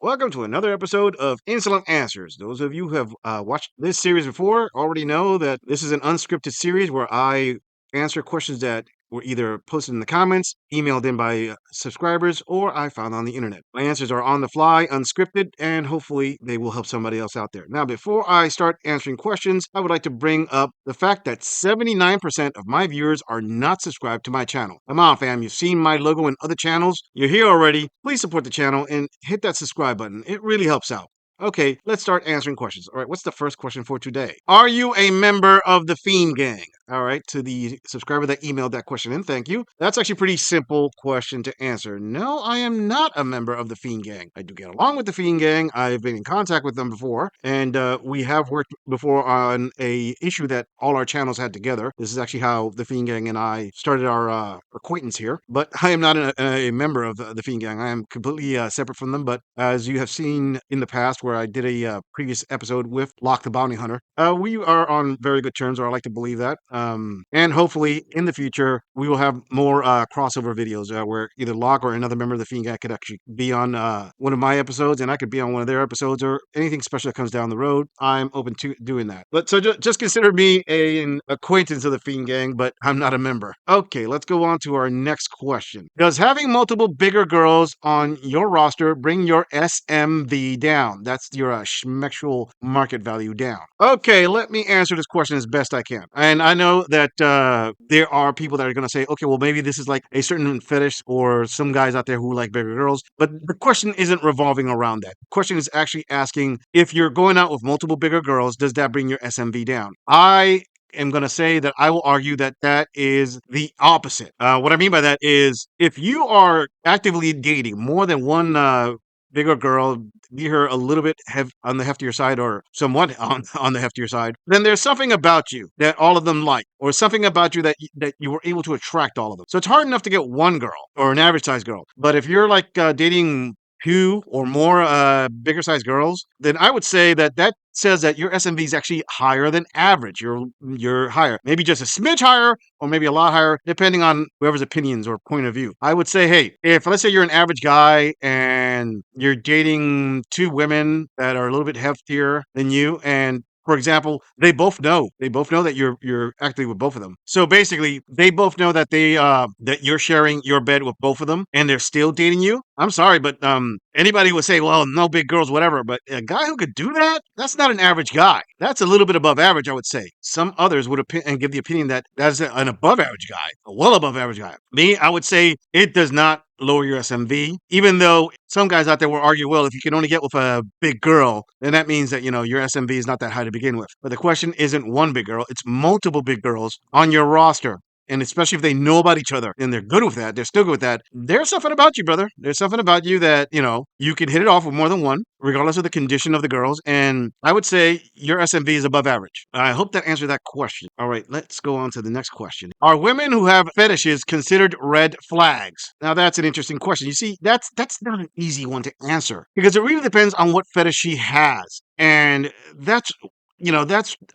Welcome to another episode of Insolent Answers. Those of you who have watched this series before already know that this is an unscripted series where I answer questions that were either posted in the comments, emailed in by subscribers, or I found on the internet. My answers are on the fly, unscripted, and hopefully they will help somebody else out there. Now, before I start answering questions, I would like to bring up the fact that 79% of my viewers are not subscribed to my channel. Come on, fam, you've seen my logo in other channels. You're here already. Please support the channel and hit that subscribe button. It really helps out. Okay, let's start answering questions. All right, what's the first question for today? Are you a member of the Fiend Gang? All right, to the subscriber that emailed that question in, thank you. That's actually a pretty simple question to answer. No, I am not a member of the Fiend Gang. I do get along with the Fiend Gang. I've been in contact with them before, and we have worked before on a issue that all our channels had together. This is actually how the Fiend Gang and I started our acquaintance here. But I am not a member of the Fiend Gang. I am completely separate from them. But as you have seen in the past, where I did a previous episode with Locke the Bounty Hunter, we are on very good terms, or I like to believe that. And hopefully in the future, we will have more crossover videos where either Locke or another member of the Fiend Gang could actually be on one of my episodes, and I could be on one of their episodes, or anything special that comes down the road. I'm open to doing that. But so just consider me an acquaintance of the Fiend Gang, but I'm not a member. Okay, let's go on to our next question. Does having multiple bigger girls on your roster bring your SMV down? That's your schmexual market value down. Okay, let me answer this question as best I can. And I know that there are people that are going to say, okay, well, maybe this is like a certain fetish or some guys out there who like bigger girls. But the question isn't revolving around that. The question is actually asking, if you're going out with multiple bigger girls, does that bring your SMV down? I am going to say that I will argue that that is the opposite. What I mean by that is, if you are actively dating more than one bigger girl, be her a little bit on the heftier side, or somewhat on the heftier side, then there's something about you that all of them like, or something about you that that you were able to attract all of them. So it's hard enough to get one girl or an average size girl, but if you're like dating two or more bigger sized girls, then I would say that that says that your SMV is actually higher than average. You're higher, maybe just a smidge higher, or maybe a lot higher, depending on whoever's opinions or point of view. I would say, hey, if let's say you're an average guy and you're dating two women that are a little bit heftier than you, and for example, they both know that you're acting with both of them. So basically, they both know that that you're sharing your bed with both of them, and they're still dating you. I'm sorry, but anybody would say, well, no big girls, whatever. But a guy who could do that, that's not an average guy. That's a little bit above average, I would say. Some others would and give the opinion that that's an above average guy, a well above average guy. Me, I would say it does not lower your SMV, even though some guys out there will argue, well, if you can only get with a big girl, then that means that, your SMV is not that high to begin with. But the question isn't one big girl, it's multiple big girls on your roster. And especially if they know about each other and they're good with that, they're still good with that. There's something about you, brother. There's something about you that, you can hit it off with more than one, regardless of the condition of the girls. And I would say your SMV is above average. I hope that answered that question. All right, let's go on to the next question. Are women who have fetishes considered red flags? Now, that's an interesting question. You see, that's not an easy one to answer, because it really depends on what fetish she has. And that's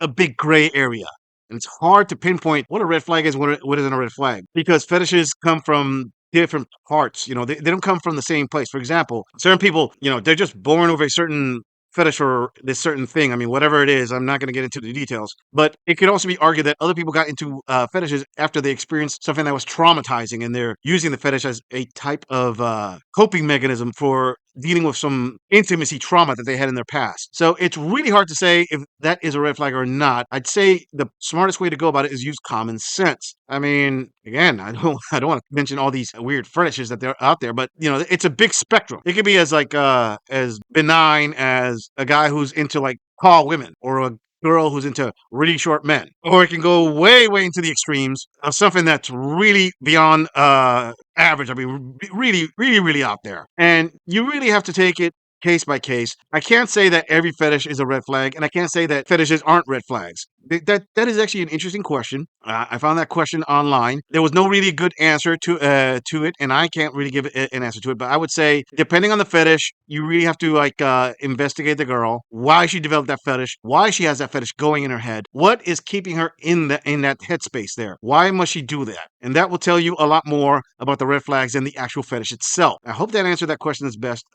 a big gray area. And it's hard to pinpoint what a red flag is, what isn't a red flag, because fetishes come from different parts. They don't come from the same place. For example, certain people, they're just born with a certain fetish or this certain thing. I mean, whatever it is, I'm not going to get into the details. But it could also be argued that other people got into fetishes after they experienced something that was traumatizing, and they're using the fetish as a type of coping mechanism for dealing with some intimacy trauma that they had in their past. So it's really hard to say if that is a red flag or not. I'd say the smartest way to go about it is use common sense. I mean, again, I don't want to mention all these weird fetishes that they're out there, but it's a big spectrum. It could be as as benign as a guy who's into like tall women, or a girl who's into really short men, or it can go way into the extremes of something that's really beyond average. I mean, really out there. And you really have to take it case by case. I can't say that every fetish is a red flag, and I can't say that fetishes aren't red flags. That is actually an interesting question. I found that question online. There was no really good answer to it, and I can't really give an answer to it. But I would say, depending on the fetish, you really have to investigate the girl, why she developed that fetish, why she has that fetish going in her head, what is keeping her in that headspace there, why must she do that, and that will tell you a lot more about the red flags than the actual fetish itself. I hope that answered that question as best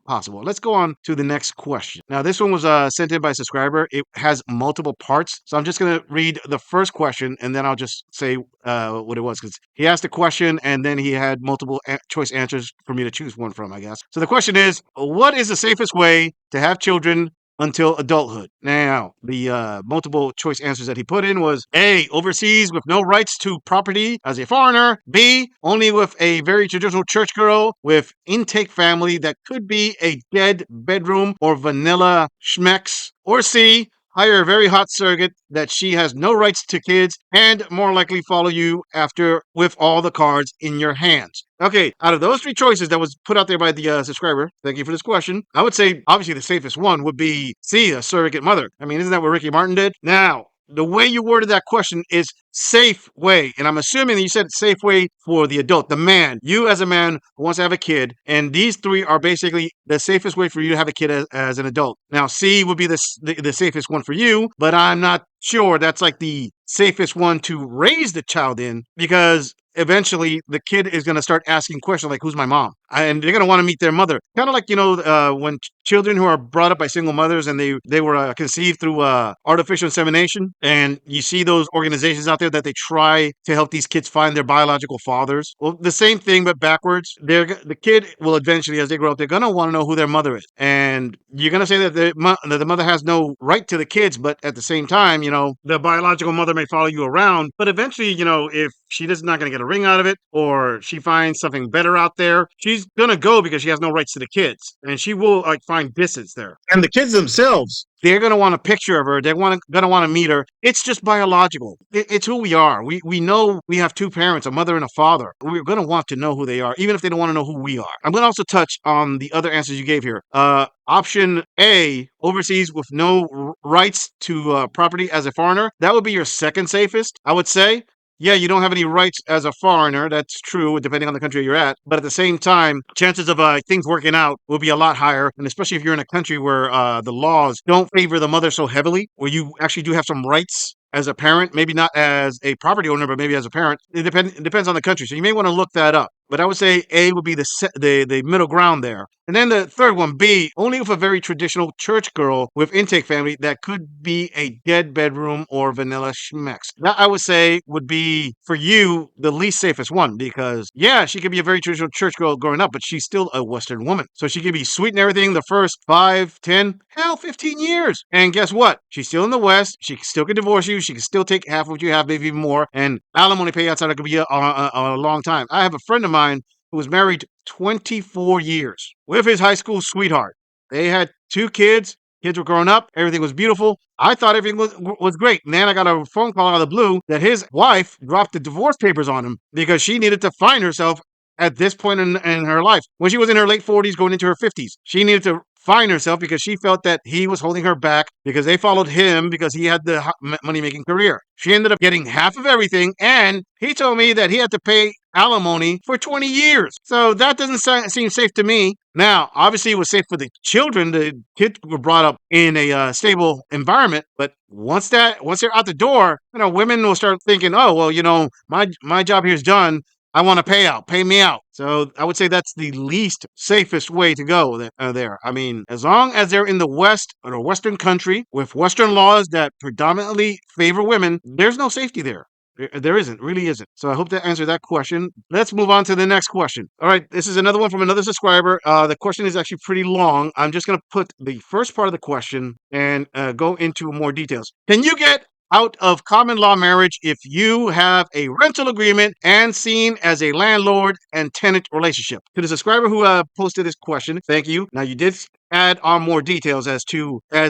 possible. Let's go on to the next question. Now, this one was sent in by a subscriber. It has multiple parts. So I'm just going to read the first question and then I'll just say what it was because he asked a question and then he had multiple choice answers for me to choose one from, I guess. So the question is, what is the safest way to have children until adulthood? Now, the multiple choice answers that he put in was A, overseas with no rights to property as a foreigner. B, only with a very traditional church girl with intake family that could be a dead bedroom or vanilla schmex. Or C, hire a very hot surrogate that she has no rights to kids and more likely follow you after with all the cards in your hands. Okay, out of those three choices that was put out there by the subscriber, thank you for this question, I would say obviously the safest one would be C, a surrogate mother. I mean, isn't that what Ricky Martin did? Now, the way you worded that question is safe way. And I'm assuming that you said safe way for the adult, the man, you as a man who wants to have a kid. And these three are basically the safest way for you to have a kid as an adult. Now, C would be the safest one for you, but I'm not sure that's like the safest one to raise the child in because eventually the kid is going to start asking questions like, who's my mom? And they're going to want to meet their mother. Kind of like, when children who are brought up by single mothers and they were conceived through artificial insemination. And you see those organizations out there that they try to help these kids find their biological fathers. Well, the same thing, but backwards. The kid will eventually, as they grow up, they're going to want to know who their mother is. And you're going to say that the mother has no right to the kids, but at the same time, the biological mother may follow you around. But eventually, if she is not going to get a ring out of it or she finds something better out there, she's going to go because she has no rights to the kids. And she will find distance there. And the kids themselves, they're going to want a picture of her. They're going to want to meet her. It's just biological. It's who we are. We know we have two parents, a mother and a father. We're going to want to know who they are, even if they don't want to know who we are. I'm going to also touch on the other answers you gave here. Option A, overseas with no rights to property as a foreigner. That would be your second safest, I would say. Yeah, you don't have any rights as a foreigner. That's true, depending on the country you're at. But at the same time, chances of things working out will be a lot higher. And especially if you're in a country where the laws don't favor the mother so heavily, where you actually do have some rights as a parent, maybe not as a property owner, but maybe as a parent. It depends on the country. So you may want to look that up. But I would say A would be the middle ground there. And then the third one, B, only with a very traditional church girl with intake family that could be a dead bedroom or vanilla schmex. That I would say would be, for you, the least safest one because, yeah, she could be a very traditional church girl growing up, but she's still a Western woman. So she could be sweet and everything the first 5, 10, hell, 15 years. And guess what? She's still in the West. She still can divorce you. She can still take half of what you have, maybe even more. And alimony payouts are going to be a long time. I have a friend of mine who was married 24 years with his high school sweetheart. They had 2 kids. Kids were growing up. Everything was beautiful. I thought everything was great. And then I got a phone call out of the blue that his wife dropped the divorce papers on him because she needed to find herself at this point in her life. When she was in her late 40s, going into her 50s, she needed to find herself because she felt that he was holding her back because they followed him because he had the money-making career. She ended up getting half of everything, and he told me that he had to pay alimony for 20 years. So that doesn't seem safe to me. Now, obviously, it was safe for the children. The kids were brought up in a stable environment, but once they're out the door, women will start thinking, oh, well, my job here is done. I want a payout. Pay me out. So I would say that's the least safest way to go there. I mean, as long as they're in the West or a Western country with Western laws that predominantly favor women, there's no safety there. There isn't, really isn't. So I hope that answered that question. Let's move on to the next question. All right, this is another one from another subscriber. The question is actually pretty long. I'm just going to put the first part of the question and go into more details. Can you get out of common law marriage if you have a rental agreement and seen as a landlord and tenant relationship? To the subscriber who posted this question, thank you. Now you did add on more details as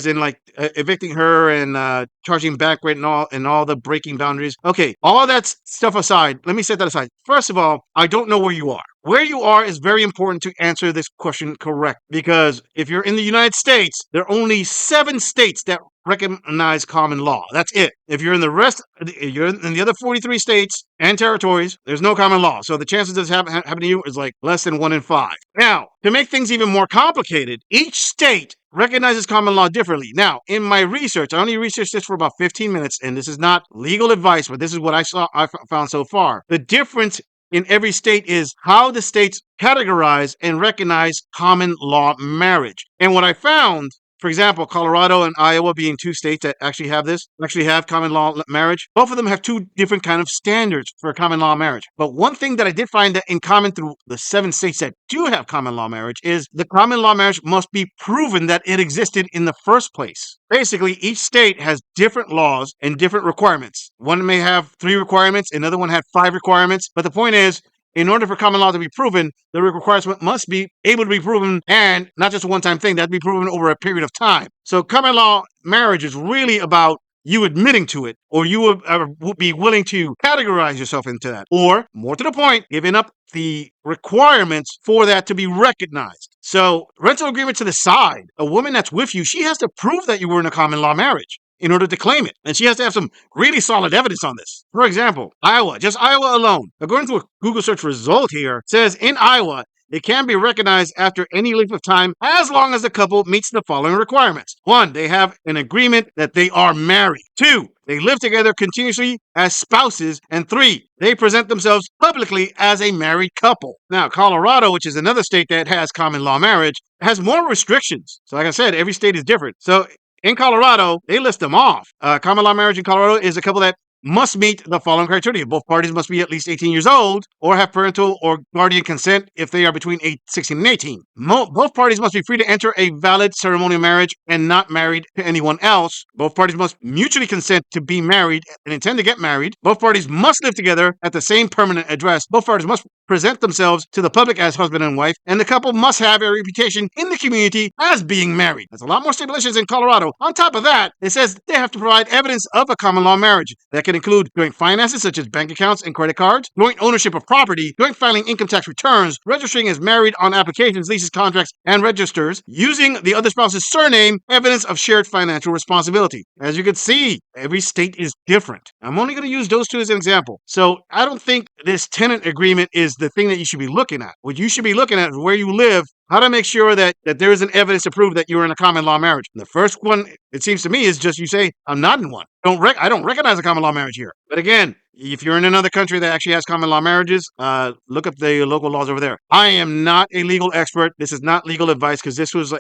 in evicting her and charging back rent and all the breaking boundaries. Okay, all that stuff aside, let me set that aside. First of all, I don't know where you are. Where you are is very important to answer this question correct because if you're in the United States, there are only 7 states that recognize common law. That's it. If you're in you're in the other 43 states and territories, there's no common law. So the chances of this happening to you is like less than 1 in 5. Now, to make things even more complicated, each state recognizes common law differently. Now, in my research, I only researched this for about 15 minutes, and this is not legal advice, but this is what I found so far. The difference in every state is how the states categorize and recognize common law marriage. And what I found, for example, Colorado and Iowa being two states that actually have common law marriage. Both of them have two different kind of standards for common law marriage. But one thing that I did find that in common through the 7 states that do have common law marriage is the common law marriage must be proven that it existed in the first place. Basically, each state has different laws and different requirements. One may have 3 requirements, another one had 5 requirements. But the point is, in order for common law to be proven, the requirement must be able to be proven, and not just a one-time thing, that to be proven over a period of time. So common law marriage is really about you admitting to it, or you would be willing to categorize yourself into that, or more to the point, giving up the requirements for that to be recognized. So rental agreement to the side, a woman that's with you, she has to prove that you were in a common law marriage in order to claim it. And she has to have some really solid evidence on this. For example, Iowa, just Iowa alone, according to a Google search result here, says in Iowa, it can be recognized after any length of time as long as the couple meets the following requirements. 1, they have an agreement that they are married. 2, they live together continuously as spouses. And 3, they present themselves publicly as a married couple. Now, Colorado, which is another state that has common law marriage, has more restrictions. So like I said, every state is different. So in Colorado, they list them off. Common law marriage in Colorado is a couple that must meet the following criteria. Both parties must be at least 18 years old or have parental or guardian consent if they are between 16 and 18. Both parties must be free to enter a valid ceremonial marriage and not married to anyone else. Both parties must mutually consent to be married and intend to get married. Both parties must live together at the same permanent address. Both parties must present themselves to the public as husband and wife, and the couple must have a reputation in the community as being married. That's a lot more stipulations in Colorado. On top of that, it says they have to provide evidence of a common law marriage. That can include joint finances such as bank accounts and credit cards, joint ownership of property, joint filing income tax returns, registering as married on applications, leases, contracts, and registers, using the other spouse's surname, evidence of shared financial responsibility. As you can see, every state is different. I'm only going to use those two as an example. So I don't think this tenant agreement is the thing that you should be looking at. What you should be looking at is where you live, how to make sure that there is an evidence to prove that you're in a common law marriage. And the first one, it seems to me, is just you say, I'm not in one. I don't recognize a common law marriage here. But again, if you're in another country that actually has common law marriages, look up the local laws over there. I am not a legal expert. This is not legal advice because this was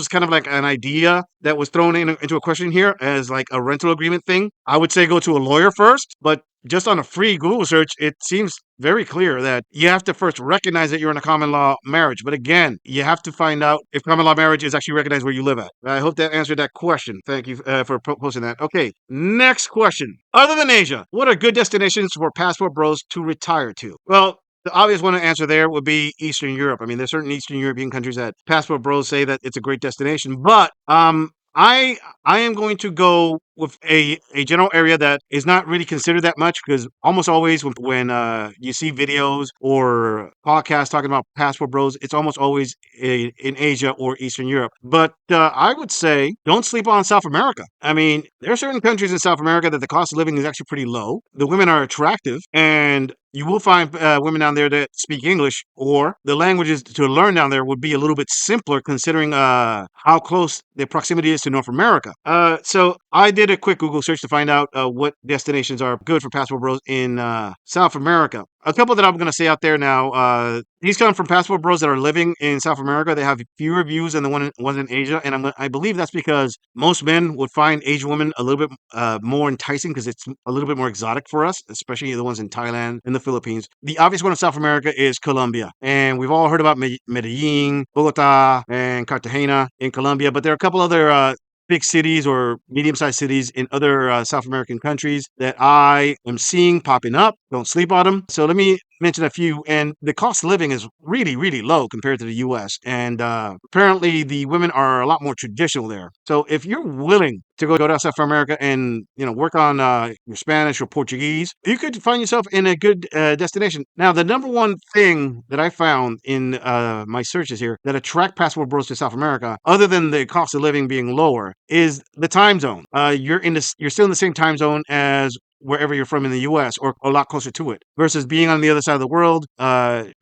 kind of like an idea that was thrown into a question here as like a rental agreement thing. I would say go to a lawyer first, but just on a free Google search, it seems very clear that you have to first recognize that you're in a common law marriage. But again, you have to find out if common law marriage is actually recognized where you live at. I hope that answered that question. Thank you for posting that. Okay, next question. Other than Asia, what are good destinations for passport bros to retire to? Well, the obvious one to answer there would be Eastern Europe. I mean, there's certain Eastern European countries that passport bros say that it's a great destination, but I am going to go with a general area that is not really considered that much because almost always when you see videos or podcasts talking about passport bros, it's almost always in Asia or Eastern Europe. But I would say don't sleep on South America. I mean, there are certain countries in South America that the cost of living is actually pretty low. The women are attractive, and you will find women down there that speak English, or the languages to learn down there would be a little bit simpler considering how close the proximity is to North America. So I did a quick Google search to find out what destinations are good for passport bros in South America. A couple that I'm going to say out there now, these come from passport bros that are living in South America. They have fewer views than the ones in Asia. And I believe that's because most men would find Asian women a little bit more enticing because it's a little bit more exotic for us, especially the ones in Thailand and the Philippines. The obvious one in South America is Colombia. And we've all heard about Medellin, Bogota, and Cartagena in Colombia. But there are a couple other big cities or medium-sized cities in other South American countries that I am seeing popping up. Don't sleep on them. So let me mention a few. And the cost of living is really, really low compared to the U.S. And apparently the women are a lot more traditional there. So if you're willing to go to South America and work on your Spanish or Portuguese, you could find yourself in a good destination. Now, the number one thing that I found in my searches here that attract passport bros to South America, other than the cost of living being lower, is the time zone. You're still in the same time zone as wherever you're from in the US or a lot closer to it versus being on the other side of the world,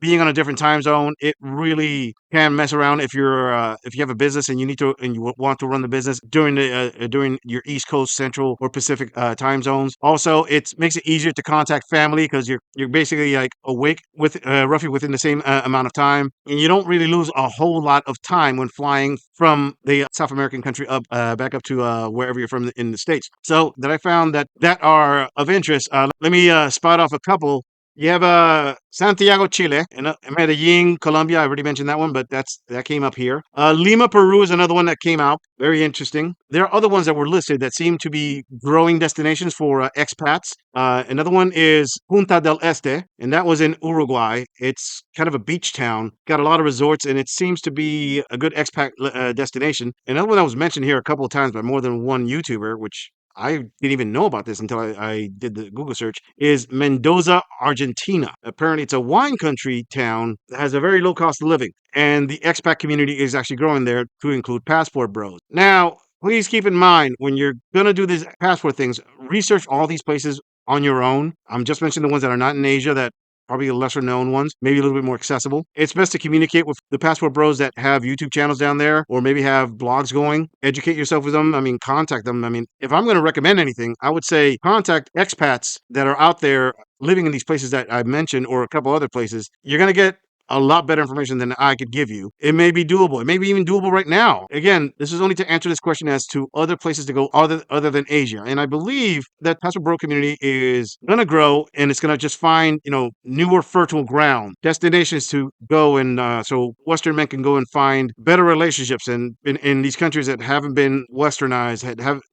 being on a different time zone. It really can mess around if you have a business and you want to run the business during your East Coast, Central, or Pacific time zones. Also, it makes it easier to contact family because you're basically like awake with roughly within the same amount of time, and you don't really lose a whole lot of time when flying from the South American country up back up to wherever you're from in the states. So that I found that are of interest. Let me spot off a couple. You have Santiago, Chile, and Medellin, Colombia. I already mentioned that one, but that came up here. Lima, Peru is another one that came out. Very interesting. There are other ones that were listed that seem to be growing destinations for expats. Another one is Punta del Este, and that was in Uruguay. It's kind of a beach town, got a lot of resorts, and it seems to be a good expat destination. Another one that was mentioned here a couple of times by more than one YouTuber, which I didn't even know about this until I did the Google search, is Mendoza, Argentina. Apparently, it's a wine country town that has a very low cost of living, and the expat community is actually growing there to include passport bros. Now, please keep in mind when you're going to do these passport things, research all these places on your own. I'm just mentioning the ones that are not in Asia that probably the lesser known ones, maybe a little bit more accessible. It's best to communicate with the passport bros that have YouTube channels down there or maybe have blogs going. Educate yourself with them. I mean, contact them. I mean, if I'm going to recommend anything, I would say contact expats that are out there living in these places that I've mentioned or a couple other places. You're going to get a lot better information than I could give you. It may be doable. It may be even doable right now. Again, this is only to answer this question as to other places to go other than Asia. And I believe that Passport Bro community is going to grow and it's going to just find, newer fertile ground, destinations to go and so Western men can go and find better relationships in these countries that haven't been westernized,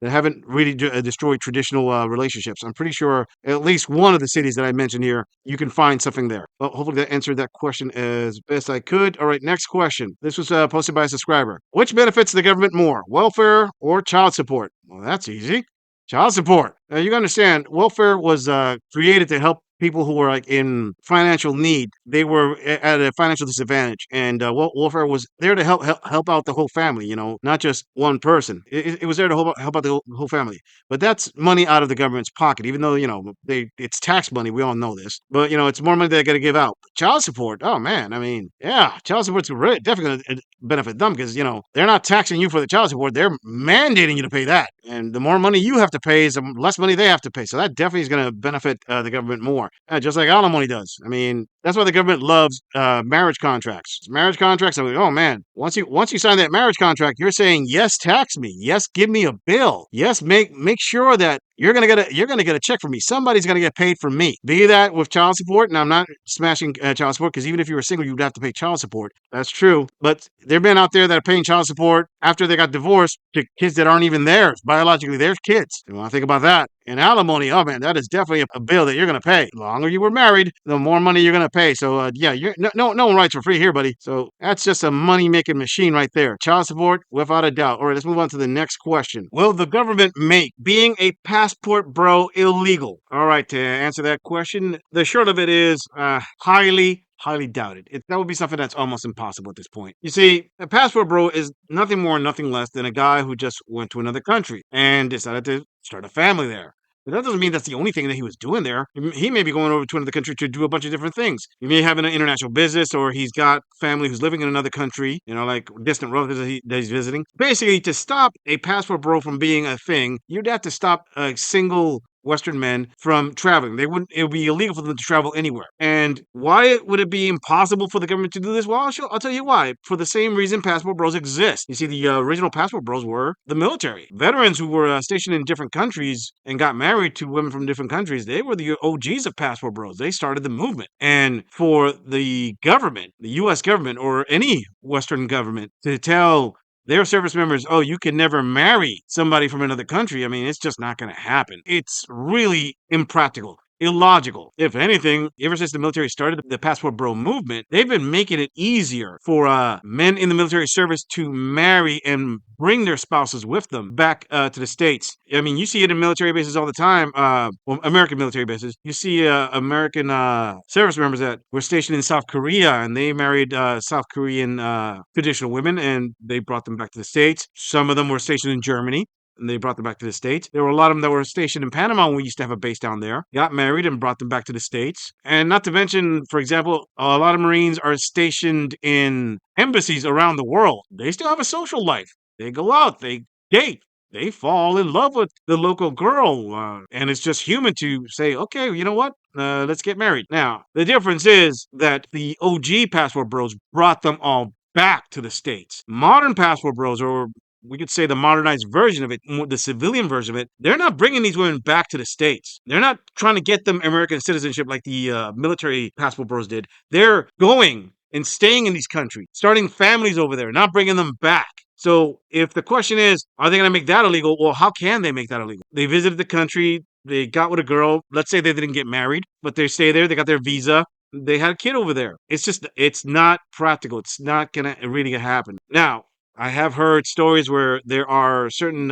that haven't really destroyed traditional relationships. I'm pretty sure at least one of the cities that I mentioned here, you can find something there. Well, hopefully that answered that question as best I could. All right, next question. This was posted by a subscriber. Which benefits the government more, welfare or child support? Well, that's easy. Child support. Now, you understand, welfare was created to help people who were like in financial need. They were at a financial disadvantage, and welfare was there to help out the whole family. Not just one person. It was there to help out the whole family. But that's money out of the government's pocket, even though it's tax money. We all know this, but it's more money they got to give out. Child support. Oh man, I mean, yeah, child support's definitely going to benefit them because they're not taxing you for the child support. They're mandating you to pay that, and the more money you have to pay, is the less money they have to pay. So that definitely is going to benefit the government more, just like alimony does. I mean, that's why the government loves marriage contracts. Marriage contracts. I mean, oh man, once you sign that marriage contract, you're saying yes, tax me. Yes, give me a bill. Yes, make sure that you're gonna get a check from me. Somebody's gonna get paid from me. Be that with child support, and I'm not smashing child support because even if you were single, you'd have to pay child support. That's true. But there have been out there that are paying child support after they got divorced to kids that aren't even theirs, biologically their kids. You want to think about that. And alimony, oh man, that is definitely a bill that you're going to pay. The longer you were married, the more money you're going to pay. So yeah, no one writes for free here, buddy. So that's just a money making machine right there. Child support, without a doubt. All right, let's move on to the next question. Will the government make being a passport bro illegal? All right, to answer that question, the short of it is highly doubted. That would be something that's almost impossible at this point. You see, a passport bro is nothing more, nothing less than a guy who just went to another country and decided to start a family there. But that doesn't mean that's the only thing that he was doing there. He may be going over to another country to do a bunch of different things. He may have an international business, or he's got family who's living in another country, like distant relatives that he's visiting. Basically, to stop a passport bro from being a thing, you'd have to stop a single Western men from traveling. It would be illegal for them to travel anywhere. And why would it be impossible for the government to do this? Well, I'll tell you why. For the same reason passport bros exist. You see, the original passport bros were the military. Veterans who were stationed in different countries and got married to women from different countries, they were the OGs of passport bros. They started the movement. And for the government, the U.S. government, or any Western government, to tell their service members, oh, you can never marry somebody from another country. I mean, it's just not going to happen. It's really impractical. Illogical. If anything, ever since the military started the passport bro movement, they've been making it easier for men in the military service to marry and bring their spouses with them back to the States. I mean, you see it in military bases all the time. American military bases. You see American service members that were stationed in South Korea, and they married South Korean traditional women, and they brought them back to the States. Some of them were stationed in Germany. and they brought them back to the States. There were a lot of them that were stationed in Panama when we used to have a base down there, got married and brought them back to the States. And not to mention, for example, a lot of Marines are stationed in embassies around the world. They still have a social life. They go out, they date, they fall in love with the local girl. And it's just human to say, okay, you know what? Let's get married. Now, the difference is that the OG passport bros brought them all back to the States. Modern passport bros, or we could say the modernized version of it, the civilian version of it, they're not bringing these women back to the States. They're not trying to get them American citizenship like the military passport bros did. They're going and staying in these countries, starting families over there, not bringing them back. So if the question is, are they going to make that illegal? Well, how can they make that illegal? They visited the country, they got with a girl. Let's say they didn't get married, but they stay there, they got their visa, they had a kid over there. It's not practical. It's not going to really happen. Now, I have heard stories where there are certain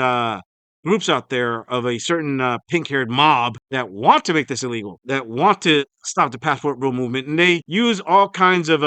groups out there of a certain pink-haired mob that want to make this illegal, that want to stop the passport rule movement, and they use all kinds of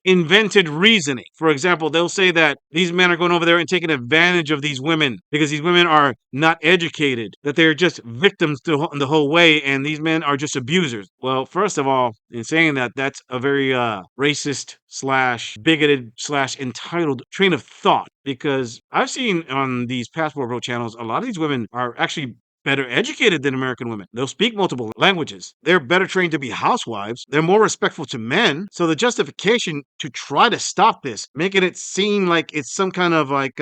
invented reasoning. For example, they'll say that these men are going over there and taking advantage of these women because these women are not educated, that they're just victims the whole way, and these men are just abusers. Well, first of all, in saying that, that's a very racist slash bigoted slash entitled train of thought, because I've seen on these passport bro channels, a lot of these women are actually better educated than American women. They'll speak multiple languages. They're better trained to be housewives. They're more respectful to men. So the justification to try to stop this, making it seem like it's some kind of like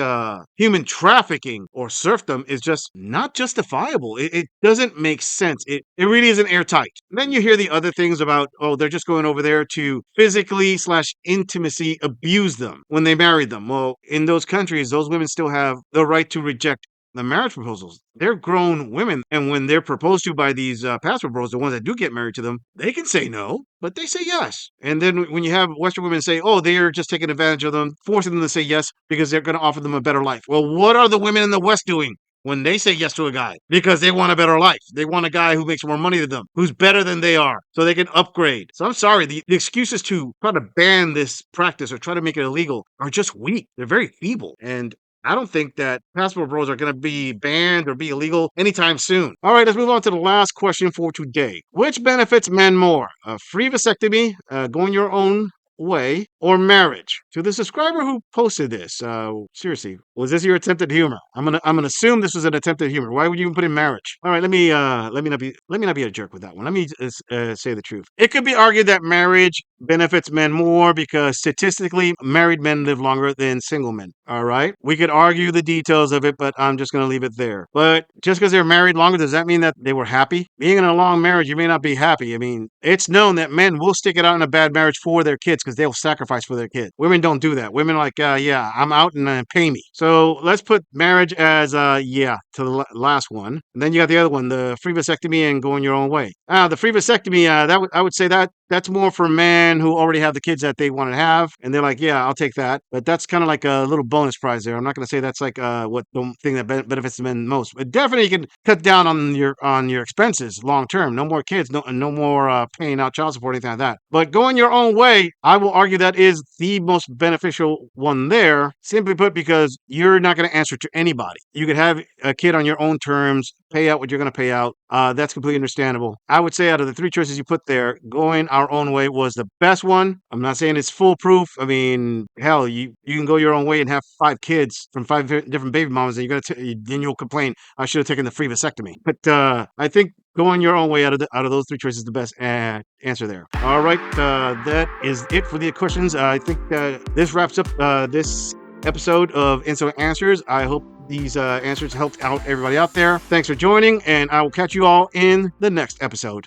human trafficking or serfdom, is just not justifiable. It doesn't make sense. It really isn't airtight. And then you hear the other things about, oh, they're just going over there to physically slash intimacy abuse them when they married them. Well, in those countries, those women still have the right to reject the marriage proposals. They're grown women, and when they're proposed to by these passport bros, the ones that do get married to them, they can say no, but they say yes. And then when you have Western women say, oh, they're just taking advantage of them, forcing them to say yes because they're going to offer them a better life. Well, what are the women in the West doing when they say yes to a guy? Because they want a better life. They want a guy who makes more money than them, who's better than they are, so they can upgrade. So I'm sorry, the excuses to try to ban this practice or try to make it illegal are just weak. They're very feeble. And I don't think that passport bros are going to be banned or be illegal anytime soon. All right, let's move on to the last question for today. Which benefits men more? A free vasectomy, going your own way, or marriage? To the subscriber who posted this, seriously, was this your attempt at humor? I'm gonna assume this was an attempt at humor. Why would you even put in marriage? All right, let me not be a jerk with that one. Let me say the truth. It could be argued that marriage benefits men more because statistically, married men live longer than single men. All right, we could argue the details of it, but I'm just gonna leave it there. But just because they're married longer, does that mean that they were happy? Being in a long marriage, you may not be happy. I mean, it's known that men will stick it out in a bad marriage for their kids because they'll sacrifice for their kids. Women don't do that. Women are like, yeah, I'm out and pay me. So let's put marriage as yeah to the last one. And then you got the other one, the free vasectomy and going your own way. The free vasectomy, I would say that's more for men who already have the kids that they want to have, and they're like, yeah, I'll take that. But that's kind of like a little bonus prize there. I'm not going to say that's like what the thing that benefits the men most. But definitely you can cut down on your expenses long term. No more kids, no more paying out child support, anything like that. But going your own way, I will argue that is the most beneficial one there. Simply put, because you're not going to answer to anybody. You could have a kid on your own terms, pay out what you're going to pay out. That's completely understandable. I would say out of the three choices you put there, going our own way was the best one. I'm not saying it's foolproof. I mean, hell, you can go your own way and have 5 kids from 5 different baby mamas, and then you'll complain, I should have taken the free vasectomy. But I think going your own way out of those 3 choices is the best answer there. All right, that is it for the questions. I think this wraps up this episode of Insolent Answers. I hope these answers helped out everybody out there. Thanks for joining, and I will catch you all in the next episode.